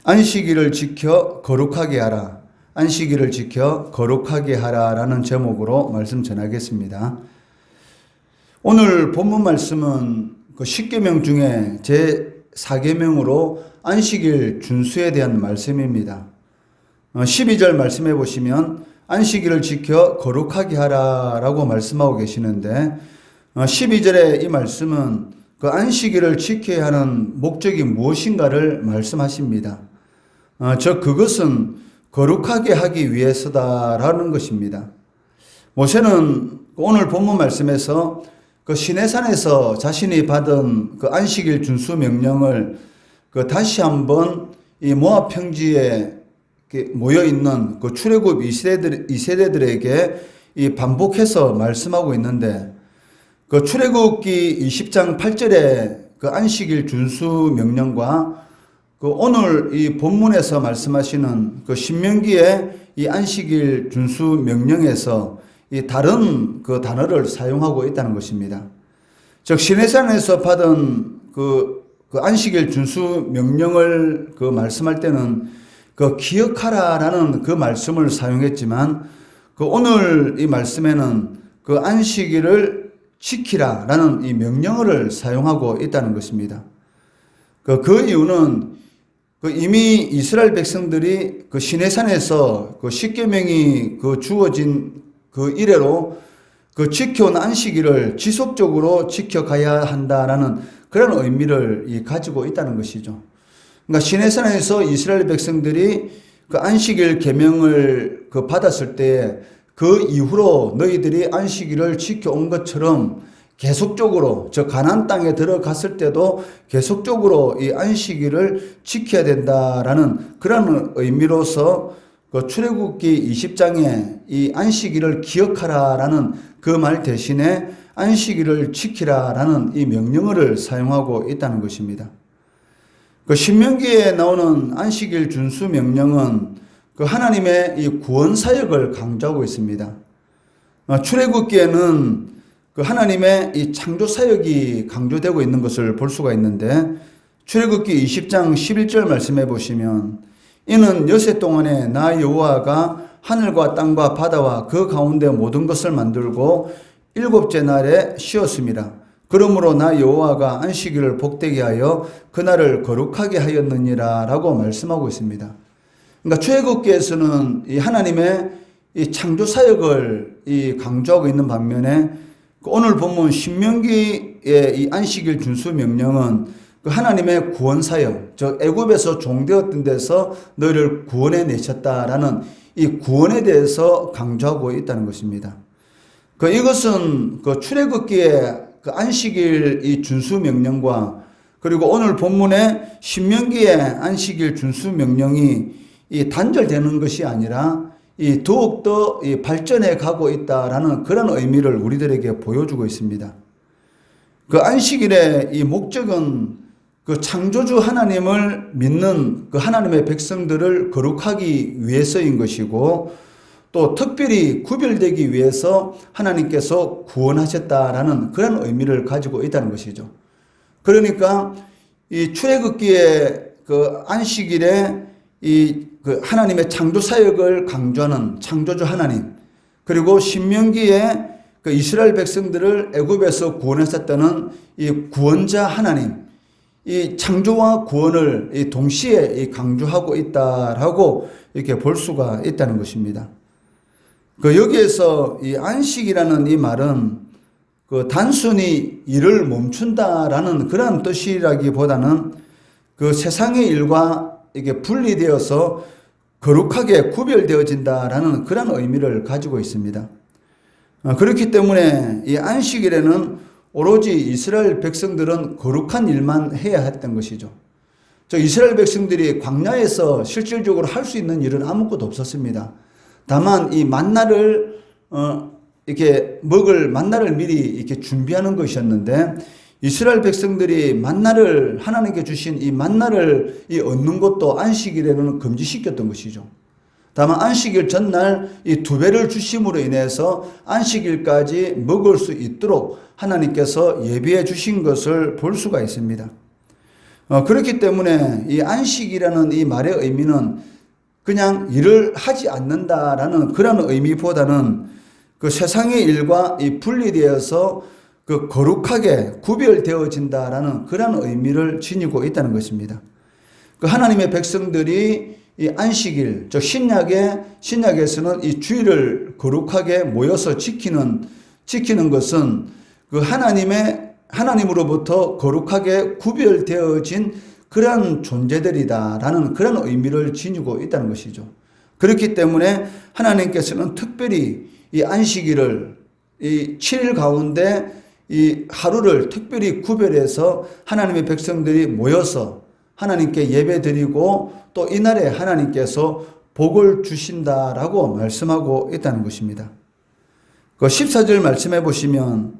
안식일을 지켜 거룩하게 하라. 안식일을 지켜 거룩하게 하라라는 제목으로 말씀 전하겠습니다. 오늘 본문 말씀은 그 10계명 중에 제 4계명으로 안식일 준수에 대한 말씀입니다. 12절 말씀해 보시면 안식일을 지켜 거룩하게 하라라고 말씀하고 계시는데 12절의 이 말씀은 그 안식일을 지켜야 하는 목적이 무엇인가를 말씀하십니다. 그것은 거룩하게 하기 위해서다라는 것입니다. 모세는 오늘 본문 말씀에서 그 시내산에서 자신이 받은 그 안식일 준수 명령을 그 다시 한번 이 모압 평지에 모여 있는 그 출애굽 2세대들에게 이 반복해서 말씀하고 있는데 그 출애굽기 20장 8절에 그 안식일 준수 명령과 그 오늘 이 본문에서 말씀하시는 그 신명기의 이 안식일 준수 명령에서 이 다른 그 단어를 사용하고 있다는 것입니다. 즉 시내산에서 받은 그 안식일 준수 명령을 그 말씀할 때는 그 기억하라라는 그 말씀을 사용했지만 그 오늘 이 말씀에는 그 안식일을 지키라라는 이 명령어를 사용하고 있다는 것입니다. 그 이유는 그 이미 이스라엘 백성들이 그 시내산에서 그 10계명이 그 주어진 그 이래로 그 지켜온 안식일을 지속적으로 지켜가야 한다라는 그런 의미를 가지고 있다는 것이죠. 그러니까 시내산에서 이스라엘 백성들이 그 안식일 계명을 그 받았을 때 그 이후로 너희들이 안식일을 지켜온 것처럼 계속적으로 저 가나안 땅에 들어갔을 때도 계속적으로 이 안식일을 지켜야 된다라는 그런 의미로서 그 출애굽기 20장에 이 안식일을 기억하라라는 그 말 대신에 안식일을 지키라라는 이 명령어를 사용하고 있다는 것입니다. 그 신명기에 나오는 안식일 준수 명령은 그 하나님의 이 구원 사역을 강조하고 있습니다. 출애굽기에는 그 하나님의 이 창조 사역이 강조되고 있는 것을 볼 수가 있는데 출애굽기 20장 11절 말씀해 보시면 이는 여세 동안에 나 여호와가 하늘과 땅과 바다와 그 가운데 모든 것을 만들고 일곱째 날에 쉬었습니다. 그러므로 나 여호와가 안식일을 복되게 하여 그날을 거룩하게 하였느니라 라고 말씀하고 있습니다. 그러니까 출애굽기에서는 이 하나님의 이 창조 사역을 이 강조하고 있는 반면에 오늘 본문 신명기의 이 안식일 준수 명령은 그 하나님의 구원 사역, 즉 애굽에서 종되었던 데서 너희를 구원해 내셨다라는 이 구원에 대해서 강조하고 있다는 것입니다. 이것은 그 출애굽기의 그 안식일 이 준수 명령과 그리고 오늘 본문의 신명기의 안식일 준수 명령이 이 단절되는 것이 아니라 이 더욱더 이 발전해 가고 있다라는 그런 의미를 우리들에게 보여주고 있습니다. 그 안식일의 이 목적은 그 창조주 하나님을 믿는 그 하나님의 백성들을 거룩하기 위해서인 것이고 또 특별히 구별되기 위해서 하나님께서 구원하셨다라는 그런 의미를 가지고 있다는 것이죠. 그러니까 이 출애굽기의 그 안식일에 그 하나님의 창조 사역을 강조하는 창조주 하나님, 그리고 신명기에 그 이스라엘 백성들을 애굽에서 구원하셨다는 이 구원자 하나님, 이 창조와 구원을 동시에 강조하고 있다라고 이렇게 볼 수가 있다는 것입니다. 여기에서 이 안식이라는 이 말은 그 단순히 일을 멈춘다라는 그런 뜻이라기보다는 그 세상의 일과 이게 분리되어서 거룩하게 구별되어진다라는 그런 의미를 가지고 있습니다. 그렇기 때문에 이 안식일에는 오로지 이스라엘 백성들은 거룩한 일만 해야 했던 것이죠. 이스라엘 백성들이 광야에서 실질적으로 할 수 있는 일은 아무것도 없었습니다. 다만 이 만나를 이렇게 먹을 만나를 미리 이렇게 준비하는 것이었는데 이스라엘 백성들이 만나를 하나님께 주신 이 만나를 얻는 것도 안식일에는 금지시켰던 것이죠. 다만 안식일 전날 이 2배를 주심으로 인해서 안식일까지 먹을 수 있도록 하나님께서 예비해 주신 것을 볼 수가 있습니다. 그렇기 때문에 이 안식이라는 이 말의 의미는 그냥 일을 하지 않는다라는 그런 의미보다는 그 세상의 일과 이 분리되어서 그 거룩하게 구별되어진다라는 그런 의미를 지니고 있다는 것입니다. 그 하나님의 백성들이 이 안식일, 즉 신약에서는 이 주일을 거룩하게 모여서 지키는 것은 그 하나님으로부터 거룩하게 구별되어진 그러한 존재들이다라는 그런 의미를 지니고 있다는 것이죠. 그렇기 때문에 하나님께서는 특별히 이 안식일을 이 7일 가운데 이 하루를 특별히 구별해서 하나님의 백성들이 모여서 하나님께 예배드리고 또 이날에 하나님께서 복을 주신다라고 말씀하고 있다는 것입니다. 그 14절 말씀해 보시면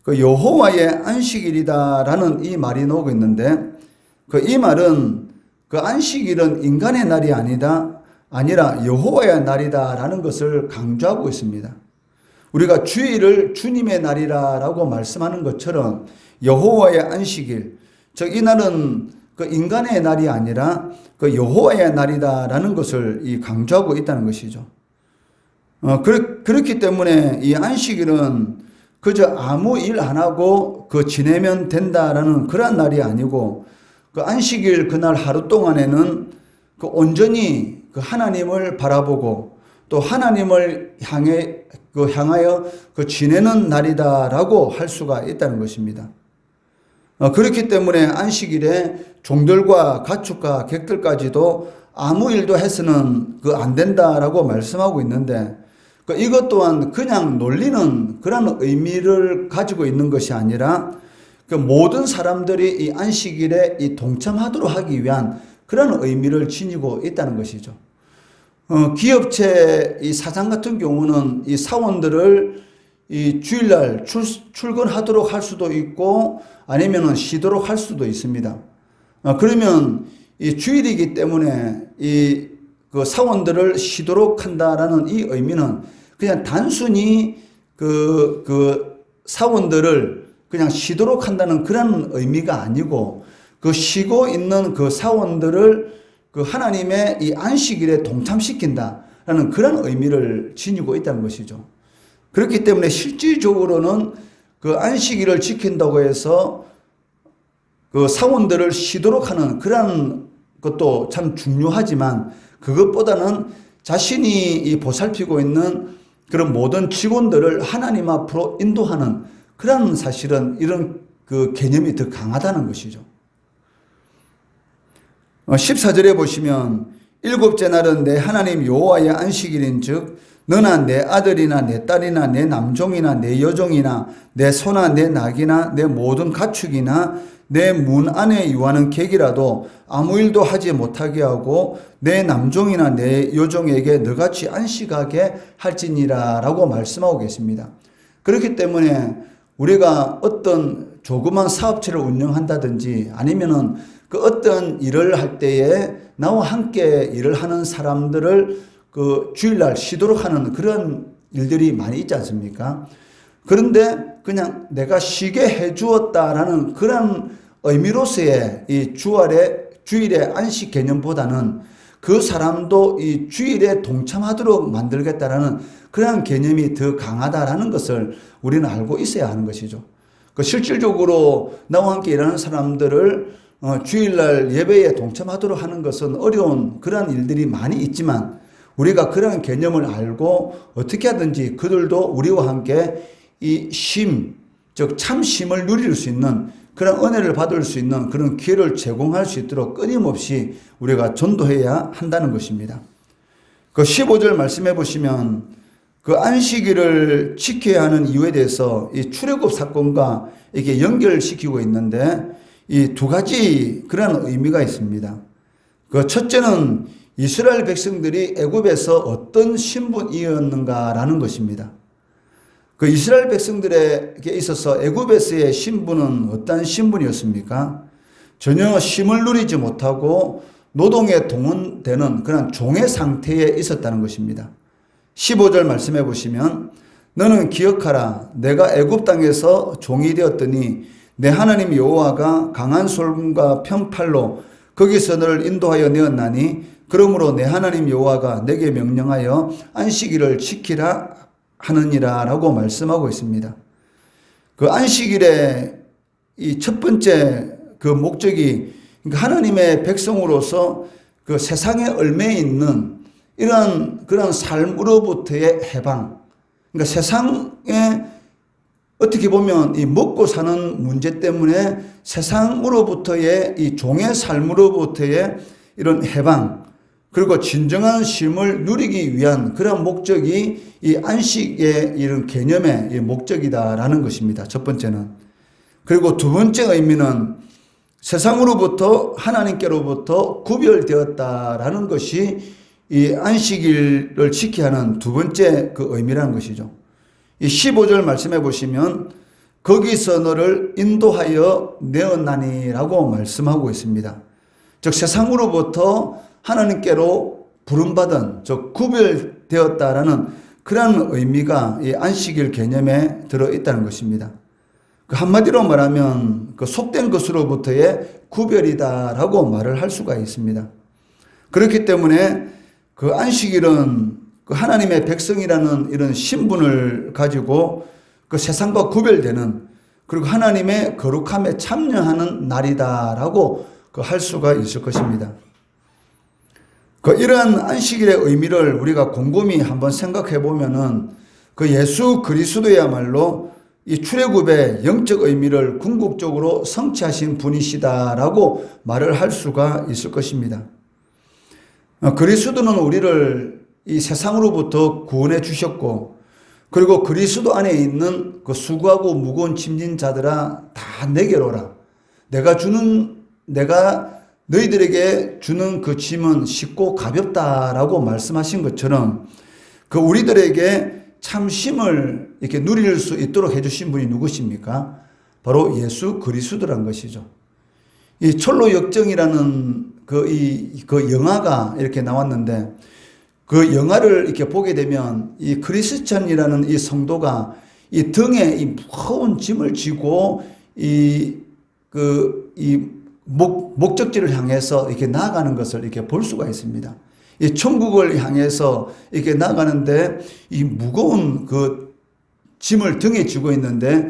그 여호와의 안식일이다라는 이 말이 나오고 있는데 그 이 말은 그 안식일은 인간의 날이 아니라 여호와의 날이다라는 것을 강조하고 있습니다. 우리가 주일을 주님의 날이라고 말씀하는 것처럼 여호와의 안식일, 즉 이 날은 그 인간의 날이 아니라 그 여호와의 날이다라는 것을 강조하고 있다는 것이죠. 그렇기 때문에 이 안식일은 그저 아무 일 안 하고 그 지내면 된다라는 그런 날이 아니고 그 안식일 그날 하루 동안에는 그 온전히 그 하나님을 바라보고 또 하나님을 향하여 그 지내는 날이다라고 할 수가 있다는 것입니다. 그렇기 때문에 안식일에 종들과 가축과 객들까지도 아무 일도 해서는 그 안 된다라고 말씀하고 있는데 이것 또한 그냥 놀리는 그런 의미를 가지고 있는 것이 아니라 그 모든 사람들이 이 안식일에 동참하도록 하기 위한 그런 의미를 지니고 있다는 것이죠. 기업체 이 사장 같은 경우는 이 사원들을 이 주일날 출근하도록 할 수도 있고 아니면은 쉬도록 할 수도 있습니다. 그러면 이 주일이기 때문에 그 사원들을 쉬도록 한다라는 이 의미는 그냥 단순히 그 사원들을 그냥 쉬도록 한다는 그런 의미가 아니고 그 쉬고 있는 그 사원들을 그 하나님의 이 안식일에 동참시킨다라는 그런 의미를 지니고 있다는 것이죠. 그렇기 때문에 실질적으로는 그 안식일을 지킨다고 해서 그 사원들을 쉬도록 하는 그런 것도 참 중요하지만 그것보다는 자신이 보살피고 있는 그런 모든 직원들을 하나님 앞으로 인도하는 그런 사실은 이런 그 개념이 더 강하다는 것이죠. 14절에 보시면 일곱째 날은 내 하나님 여호와의 안식일인즉 너나 내 아들이나 내 딸이나 내 남종이나 내 여종이나 내 소나 내 낙이나 내 모든 가축이나 내 문 안에 유하는 객이라도 아무 일도 하지 못하게 하고 내 남종이나 내 여종에게 너같이 안식하게 할지니라 라고 말씀하고 계십니다. 그렇기 때문에 우리가 어떤 조그만 사업체를 운영한다든지 아니면은 그 어떤 일을 할 때에 나와 함께 일을 하는 사람들을 그 주일날 쉬도록 하는 그런 일들이 많이 있지 않습니까? 그런데 그냥 내가 쉬게 해 주었다라는 그런 의미로서의 이 주일의 안식 개념보다는 그 사람도 이 주일에 동참하도록 만들겠다라는 그런 개념이 더 강하다라는 것을 우리는 알고 있어야 하는 것이죠. 그 실질적으로 나와 함께 일하는 사람들을 주일날 예배에 동참하도록 하는 것은 어려운 그런 일들이 많이 있지만 우리가 그런 개념을 알고 어떻게 하든지 그들도 우리와 함께 이 쉼, 즉 참쉼을 누릴 수 있는 그런 은혜를 받을 수 있는 그런 기회를 제공할 수 있도록 끊임없이 우리가 전도해야 한다는 것입니다. 그 15절 말씀해 보시면 그 안식일을 지켜야 하는 이유에 대해서 이 출애굽 사건과 이렇게 연결시키고 있는데 이 두 가지 그런 의미가 있습니다. 그 첫째는 이스라엘 백성들이 애굽에서 어떤 신분이었는가라는 것입니다. 그 이스라엘 백성들에게 있어서 애굽에서의 신분은 어떤 신분이었습니까? 전혀 쉼을 누리지 못하고 노동에 동원되는 그런 종의 상태에 있었다는 것입니다. 15절 말씀해 보시면 너는 기억하라 내가 애굽 땅에서 종이 되었더니 내 하나님 여호와가 강한 손과 편팔로 거기서 너를 인도하여 내었나니 그러므로 내 하나님 여호와가 내게 명령하여 안식일을 지키라 하느니라 라고 말씀하고 있습니다. 그 안식일의 이 첫 번째 그 목적이 하나님의 백성으로서 그 세상에 얽매여 있는 이런 그런 삶으로부터의 해방. 그러니까 세상에 어떻게 보면 이 먹고 사는 문제 때문에 세상으로부터의 이 종의 삶으로부터의 이런 해방, 그리고 진정한 쉼을 누리기 위한 그런 목적이 이 안식의 이런 개념의 이 목적이다라는 것입니다. 첫 번째는. 그리고 두 번째 의미는 세상으로부터 하나님께로부터 구별되었다라는 것이 이 안식일을 지켜야 하는 두 번째 그 의미라는 것이죠. 이 15절 말씀해 보시면 거기서 너를 인도하여 내었나니라고 말씀하고 있습니다. 즉 세상으로부터 하나님께로 부름받은, 즉 구별되었다라는 그런 의미가 이 안식일 개념에 들어있다는 것입니다. 그 한마디로 말하면 그 속된 것으로부터의 구별이다라고 말을 할 수가 있습니다. 그렇기 때문에 그 안식일은 그 하나님의 백성이라는 이런 신분을 가지고 그 세상과 구별되는, 그리고 하나님의 거룩함에 참여하는 날이다라고 그 할 수가 있을 것입니다. 그 이러한 안식일의 의미를 우리가 곰곰이 한번 생각해 보면은 그 예수 그리스도야말로 이 출애굽의 영적 의미를 궁극적으로 성취하신 분이시다라고 말을 할 수가 있을 것입니다. 그리스도는 우리를 이 세상으로부터 구원해 주셨고, 그리고 그리스도 안에 있는 그 수고하고 무거운 짐진 자들아 다 내게로 오라. 내가 너희들에게 주는 그 짐은 쉽고 가볍다라고 말씀하신 것처럼 그 우리들에게 참 쉼을 이렇게 누릴 수 있도록 해주신 분이 누구십니까? 바로 예수 그리스도란 것이죠. 이 철로 역정이라는 그 영화가 이렇게 나왔는데, 그 영화를 이렇게 보게 되면 이 크리스찬이라는 이 성도가 이 등에 이 무거운 짐을 지고 목적지를 향해서 이렇게 나아가는 것을 이렇게 볼 수가 있습니다. 이 천국을 향해서 이렇게 나가는데 이 무거운 그 짐을 등에 지고 있는데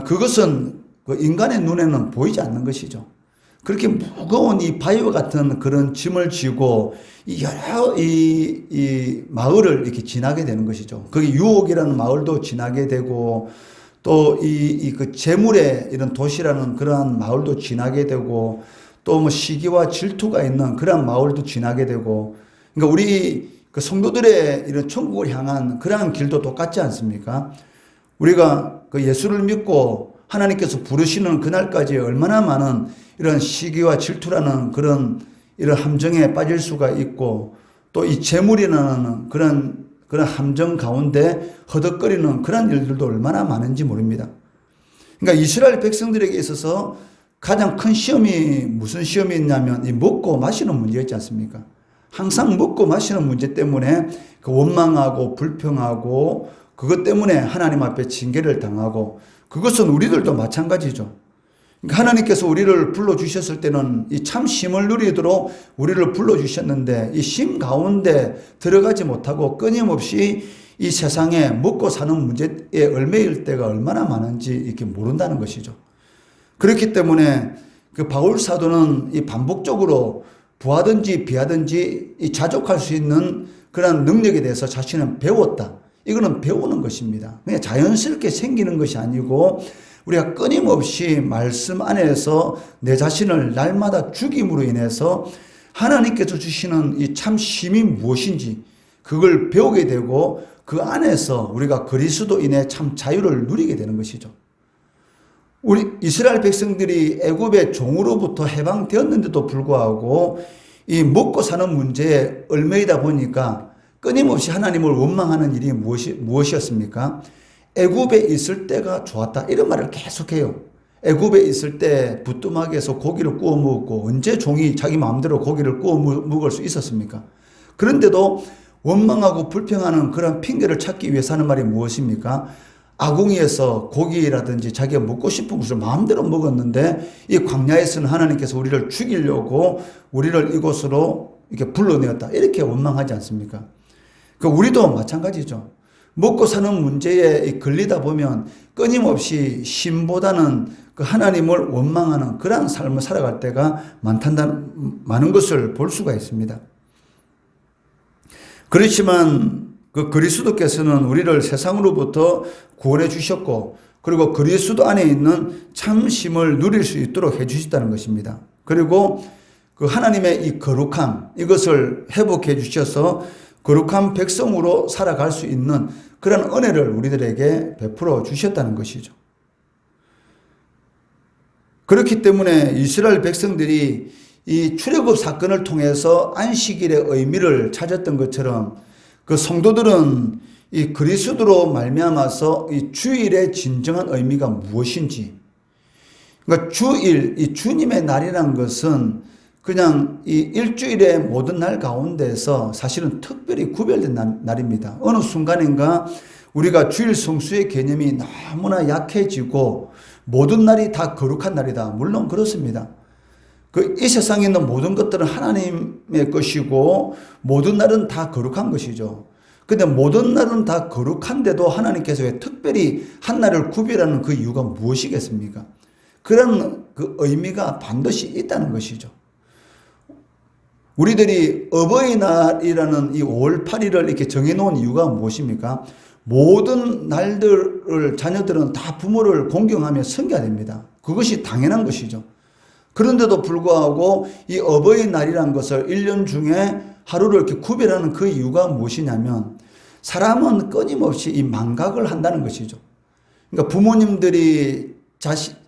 그것은 그 인간의 눈에는 보이지 않는 것이죠. 그렇게 무거운 이 바위와 같은 그런 짐을 지고 여러 이 마을을 이렇게 지나게 되는 것이죠. 거기 유옥이라는 마을도 지나게 되고, 또 그 재물의 이런 도시라는 그러한 마을도 지나게 되고, 또 뭐 시기와 질투가 있는 그러한 마을도 지나게 되고, 그러니까 우리 그 성도들의 이런 천국을 향한 그러한 길도 똑같지 않습니까? 우리가 그 예수를 믿고 하나님께서 부르시는 그날까지 얼마나 많은 이런 시기와 질투라는 그런 이런 함정에 빠질 수가 있고, 또 이 재물이라는 그런 함정 가운데 허덕거리는 그런 일들도 얼마나 많은지 모릅니다. 그러니까 이스라엘 백성들에게 있어서 가장 큰 시험이 무슨 시험이었냐면 이 먹고 마시는 문제였지 않습니까? 항상 먹고 마시는 문제 때문에 그 원망하고 불평하고 그것 때문에 하나님 앞에 징계를 당하고, 그것은 우리들도 마찬가지죠. 그러니까 하나님께서 우리를 불러주셨을 때는 이 참 쉼을 누리도록 우리를 불러주셨는데 이 쉼 가운데 들어가지 못하고 끊임없이 이 세상에 먹고 사는 문제에 얽매일 때가 얼마나 많은지 이렇게 모른다는 것이죠. 그렇기 때문에 그 바울 사도는 이 반복적으로 부하든지 비하든지 이 자족할 수 있는 그런 능력에 대해서 자신은 배웠다. 이거는 배우는 것입니다. 그냥 자연스럽게 생기는 것이 아니고 우리가 끊임없이 말씀 안에서 내 자신을 날마다 죽임으로 인해서 하나님께서 주시는 이 참 쉼이 무엇인지 그걸 배우게 되고 그 안에서 우리가 그리스도인의 참 자유를 누리게 되는 것이죠. 우리 이스라엘 백성들이 애굽의 종으로부터 해방되었는데도 불구하고 이 먹고 사는 문제에 얽매이다 보니까 끊임없이 하나님을 원망하는 일이 무엇이었습니까? 애굽에 있을 때가 좋았다. 이런 말을 계속해요. 애굽에 있을 때 부뚜막에서 고기를 구워 먹었고 언제 종이 자기 마음대로 고기를 구워 먹을 수 있었습니까? 그런데도 원망하고 불평하는 그런 핑계를 찾기 위해서 하는 말이 무엇입니까? 아궁이에서 고기라든지 자기가 먹고 싶은 것을 마음대로 먹었는데 이 광야에서는 하나님께서 우리를 죽이려고 우리를 이곳으로 이렇게 불러내었다. 이렇게 원망하지 않습니까? 우리도 마찬가지죠. 먹고 사는 문제에 걸리다 보면 끊임없이 신보다는 그 하나님을 원망하는 그러한 삶을 살아갈 때가 많은 것을 볼 수가 있습니다. 그렇지만 그 그리스도께서는 우리를 세상으로부터 구원해 주셨고 그리고 그리스도 안에 있는 참심을 누릴 수 있도록 해 주셨다는 것입니다. 그리고 그 하나님의 이 거룩함 이것을 회복해 주셔서 거룩한 백성으로 살아갈 수 있는 그런 은혜를 우리들에게 베풀어 주셨다는 것이죠. 그렇기 때문에 이스라엘 백성들이 이 출애굽 사건을 통해서 안식일의 의미를 찾았던 것처럼 그 성도들은 이 그리스도로 말미암아서 이 주일의 진정한 의미가 무엇인지, 그러니까 주일, 이 주님의 날이라는 것은 그냥 이 일주일의 모든 날 가운데서 사실은 특별히 구별된 날입니다. 어느 순간인가 우리가 주일 성수의 개념이 너무나 약해지고 모든 날이 다 거룩한 날이다. 물론 그렇습니다. 이 세상에 있는 모든 것들은 하나님의 것이고 모든 날은 다 거룩한 것이죠. 근데 모든 날은 다 거룩한데도 하나님께서 왜 특별히 한 날을 구별하는 그 이유가 무엇이겠습니까? 그런 그 의미가 반드시 있다는 것이죠. 우리들이 어버이날이라는 이 5월 8일을 이렇게 정해놓은 이유가 무엇입니까? 모든 날들을 자녀들은 다 부모를 공경하며 섬겨야 됩니다. 그것이 당연한 것이죠. 그런데도 불구하고 이 어버이날이라는 것을 1년 중에 하루를 이렇게 구별하는 그 이유가 무엇이냐면 사람은 끊임없이 이 망각을 한다는 것이죠. 그러니까 부모님들이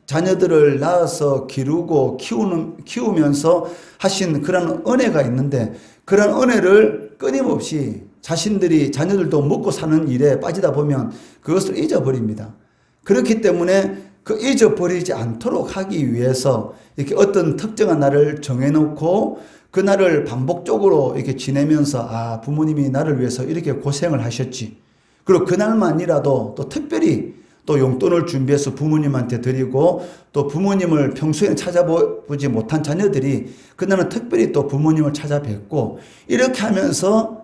자녀들을 낳아서 기르고 키우면서 하신 그런 은혜가 있는데 그런 은혜를 끊임없이 자녀들도 먹고 사는 일에 빠지다 보면 그것을 잊어버립니다. 그렇기 때문에 잊어버리지 않도록 하기 위해서 이렇게 어떤 특정한 날을 정해놓고 그 날을 반복적으로 이렇게 지내면서 부모님이 나를 위해서 이렇게 고생을 하셨지. 그리고 그날만이라도 또 특별히 또 용돈을 준비해서 부모님한테 드리고 또 부모님을 평소에 찾아보지 못한 자녀들이 그날은 특별히 또 부모님을 찾아뵙고 이렇게 하면서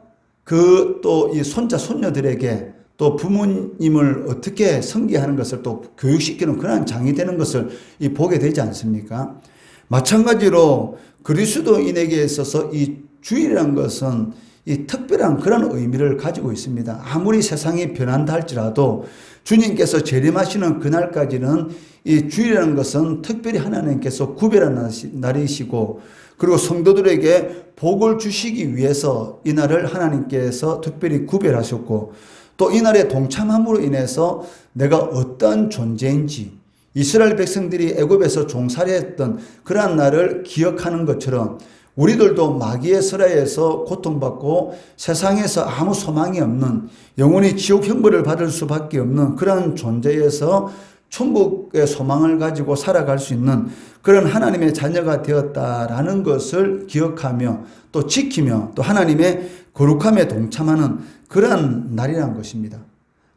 또 이 손자 손녀들에게 또 부모님을 어떻게 섬기하는 것을 또 교육시키는 그런 장이 되는 것을 보게 되지 않습니까? 마찬가지로 그리스도인에게 있어서 이 주일이라는 것은 이 특별한 그런 의미를 가지고 있습니다. 아무리 세상이 변한다 할지라도 주님께서 재림하시는 그날까지는 이 주일이라는 것은 특별히 하나님께서 구별한 날이시고 그리고 성도들에게 복을 주시기 위해서 이 날을 하나님께서 특별히 구별하셨고 또 이 날에 동참함으로 인해서 내가 어떤 존재인지 이스라엘 백성들이 애굽에서 종살이했던 그러한 날을 기억하는 것처럼 우리들도 마귀의 설화에서 고통받고 세상에서 아무 소망이 없는 영원히 지옥 형벌을 받을 수밖에 없는 그런 존재에서 천국의 소망을 가지고 살아갈 수 있는 그런 하나님의 자녀가 되었다라는 것을 기억하며 또 지키며 또 하나님의 거룩함에 동참하는 그런 날이라는 것입니다.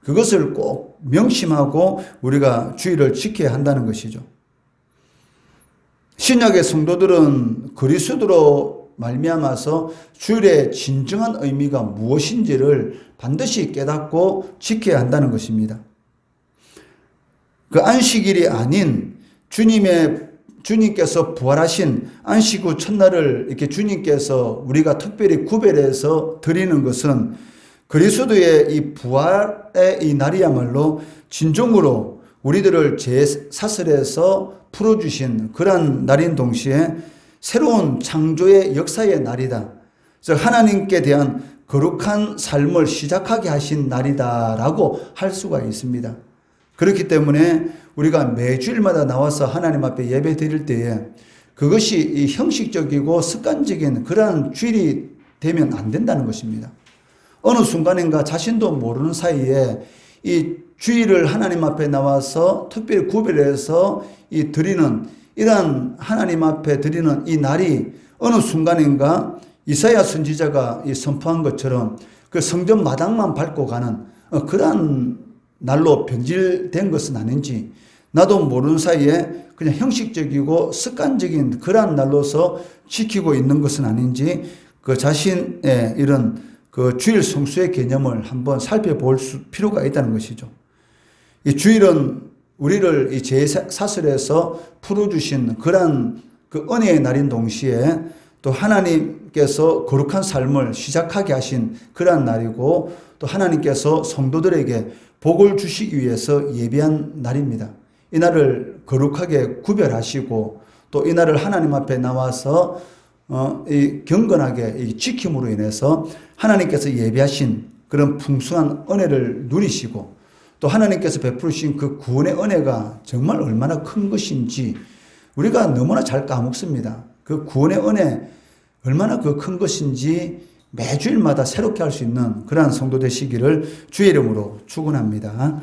그것을 꼭 명심하고 우리가 주일을 지켜야 한다는 것이죠. 신약의 성도들은 그리스도로 말미암아서 주일의 진정한 의미가 무엇인지를 반드시 깨닫고 지켜야 한다는 것입니다. 그 안식일이 아닌 주님께서 부활하신 안식 후 첫날을 이렇게 주님께서 우리가 특별히 구별해서 드리는 것은 그리스도의 이 부활의 이 날이야말로 진정으로 우리들을 제사슬에서 풀어주신 그런 날인 동시에 새로운 창조의 역사의 날이다. 그래서 하나님께 대한 거룩한 삶을 시작하게 하신 날이다라고 할 수가 있습니다. 그렇기 때문에 우리가 매주일마다 나와서 하나님 앞에 예배 드릴 때에 그것이 이 형식적이고 습관적인 그러한 주일이 되면 안 된다는 것입니다. 어느 순간인가 자신도 모르는 사이에 이 주일을 하나님 앞에 나와서 특별히 구별해서 드리는 이러한 하나님 앞에 드리는 이 날이 어느 순간인가 이사야 선지자가 선포한 것처럼 그 성전 마당만 밟고 가는 그러한 날로 변질된 것은 아닌지, 나도 모르는 사이에 그냥 형식적이고 습관적인 그러한 날로서 지키고 있는 것은 아닌지 그 자신의 이런 그 주일 성수의 개념을 한번 살펴볼 필요가 있다는 것이죠. 이 주일은 우리를 이 제사슬에서 풀어주신 그러한 그 은혜의 날인 동시에 또 하나님께서 거룩한 삶을 시작하게 하신 그러한 날이고 또 하나님께서 성도들에게 복을 주시기 위해서 예비한 날입니다. 이 날을 거룩하게 구별하시고 또 이 날을 하나님 앞에 나와서 이 경건하게 이 지킴으로 인해서 하나님께서 예비하신 그런 풍성한 은혜를 누리시고 또 하나님께서 베푸신 그 구원의 은혜가 정말 얼마나 큰 것인지 우리가 너무나 잘 까먹습니다. 그 구원의 은혜 얼마나 그 큰 것인지 매주일마다 새롭게 할 수 있는 그러한 성도 되시기를 주의 이름으로 축원합니다.